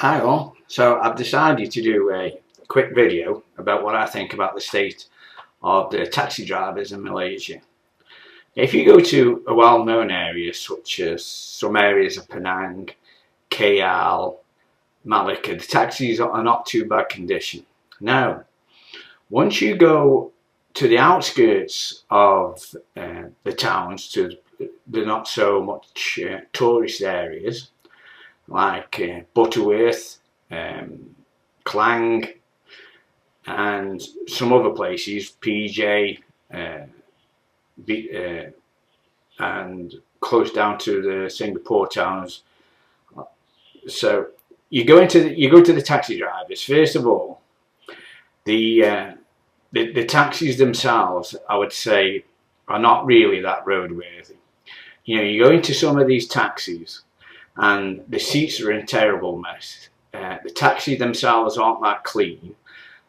Hi all. So I've decided to do a quick video about what I think about the state of the taxi drivers in Malaysia. If you go to a well-known area such as some areas of Penang, KL, Malacca, the taxis are not too bad condition. Now, once you go to the outskirts of the towns, to the not so much tourist areas, like Butterworth, Klang, and some other places, PJ, and close down to the Singapore towns. So you go to the taxi drivers. First of all, the taxis themselves, I would say, are not really that roadworthy. You know, you go into some of these taxis, and the seats are in terrible mess. The taxis themselves aren't that clean.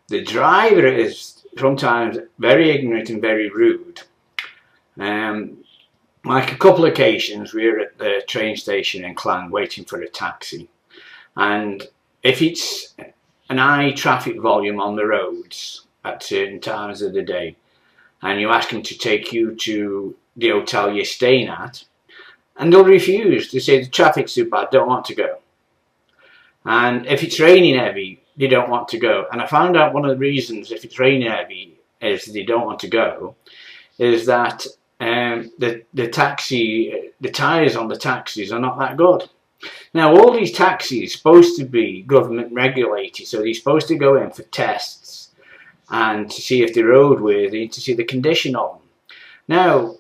The driver is sometimes very ignorant and very rude. Like a couple of occasions, we were at the train station in Klang waiting for a taxi, and if it's an high traffic volume on the roads at certain times of the day, and you ask them to take you to the hotel you're staying at, and they'll refuse. They say the traffic's too bad, don't want to go. And if it's raining heavy, they don't want to go. And I found out one of the reasons if it's raining heavy is they don't want to go is that the tyres on the taxis are not that good. Now, all these taxis are supposed to be government regulated, so they're supposed to go in for tests and to see if they're roadworthy, to see the condition of them. Now,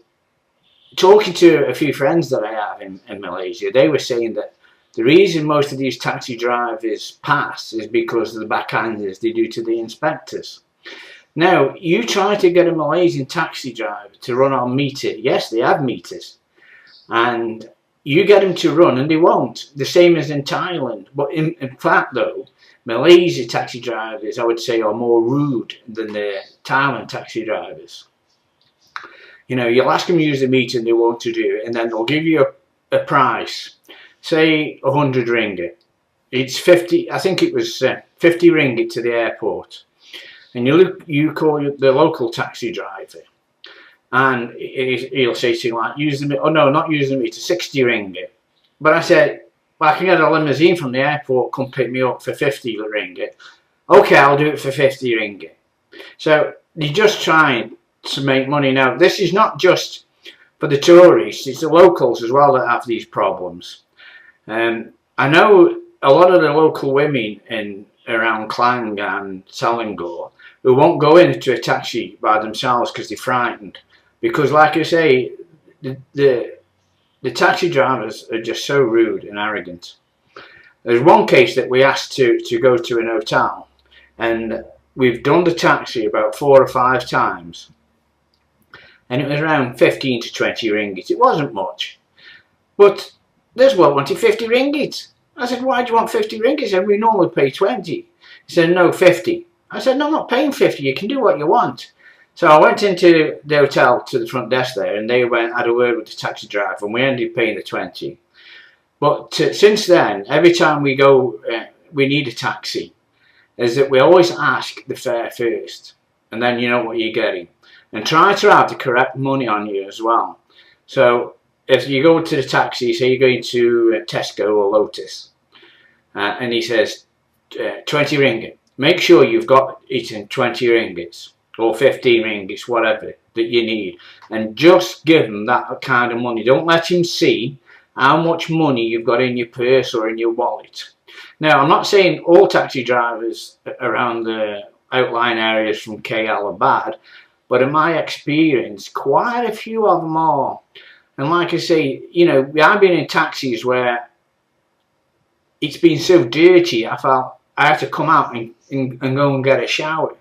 talking to a few friends that I have in Malaysia, they were saying that the reason most of these taxi drivers pass is because of the backhanders they do to the inspectors. Now, you try to get a Malaysian taxi driver to run on meter. Yes, they have meters. And you get them to run and they won't. The same as in Thailand. But in fact, though, Malaysia taxi drivers, I would say, are more rude than the Thailand taxi drivers. You know, you'll ask them to use the meter and they won't to do it, and then they'll give you a price, say 100 ringgit. It's 50, I think it was 50 ringgit to the airport. And you call the local taxi driver, and he'll say to you, like, use the meter. Oh no, not use the meter, 60 ringgit. But I said, well, I can get a limousine from the airport, come pick me up for 50 ringgit. Okay, I'll do it for 50 ringgit. So you're just trying to make money. Now, this is not just for the tourists, it's the locals as well that have these problems. I know a lot of the local women around Klang and Selangor who won't go into a taxi by themselves because they're frightened. Because, like I say, the taxi drivers are just so rude and arrogant. There's one case that we asked to go to an hotel, and we've done the taxi about 4 or 5 times, and it was around 15 to 20 ringgit. It wasn't much, but this one wanted 50 ringgit. I said, why do you want 50 ringgit? He said, we normally pay 20. He said, no, 50. I said, no, I'm not paying 50. You can do what you want. So I went into the hotel to the front desk there, and they had a word with the taxi driver, and we ended up paying the 20. But since then, every time we go, we need a taxi, is that we always ask the fare first, and then you know what you're getting. And try to have the correct money on you as well. So if you go to the taxi, say you're going to Tesco or Lotus, and he says 20 ringgit, make sure you've got it in 20 ringgits or 15 ringgits, whatever that you need, and just give him that kind of money. Don't let him see how much money you've got in your purse or in your wallet. Now, I'm not saying all taxi drivers around the outlying areas from KL are bad, but in my experience, quite a few of them are. And like I say, you know, I've been in taxis where it's been so dirty, I felt I had to come out and go and get a shower.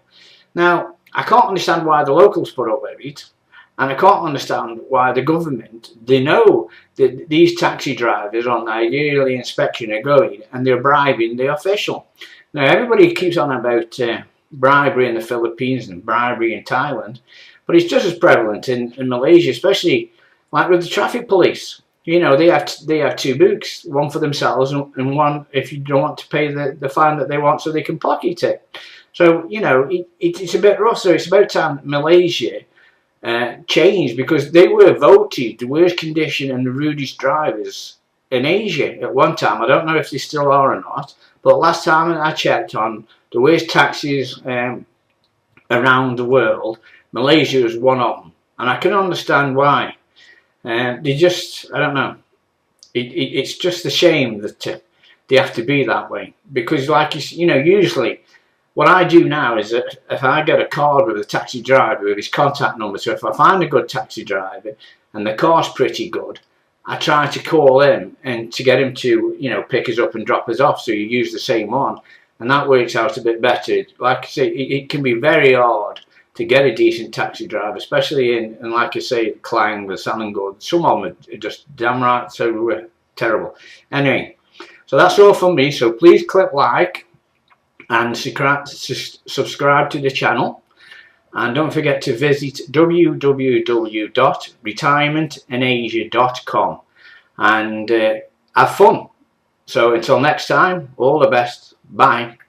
Now, I can't understand why the locals put up with it, and I can't understand why the government, they know that these taxi drivers on their yearly inspection are going and they're bribing the official. Now, everybody keeps on about bribery in the Philippines and bribery in Thailand, but it's just as prevalent in Malaysia, especially like with the traffic police. You know, they have two books, one for themselves and one if you don't want to pay the fine that they want, so they can pocket it. So you know, it's a bit rough. So it's about time Malaysia changed, because they were voted the worst condition and the rudest drivers in Asia at one time. I don't know if they still are or not, but last time I checked on the worst taxis around the world, Malaysia was one of them, and I can understand why. They just, I don't know. It's just a shame that they have to be that way, because, like you know, usually what I do now is that if I get a card with a taxi driver with his contact number, so if I find a good taxi driver and the car's pretty good, I try to call him and to get him to, you know, pick us up and drop us off, so you use the same one, and that works out a bit better. Like I say, it can be very hard to get a decent taxi driver, especially in like I say, Klang, the Selangor. Some of them are just damn right so terrible. Anyway, so that's all from me. So please click like and subscribe to the channel, and don't forget to visit www.retirementinasia.com and have fun. So until next time, all the best. Bye.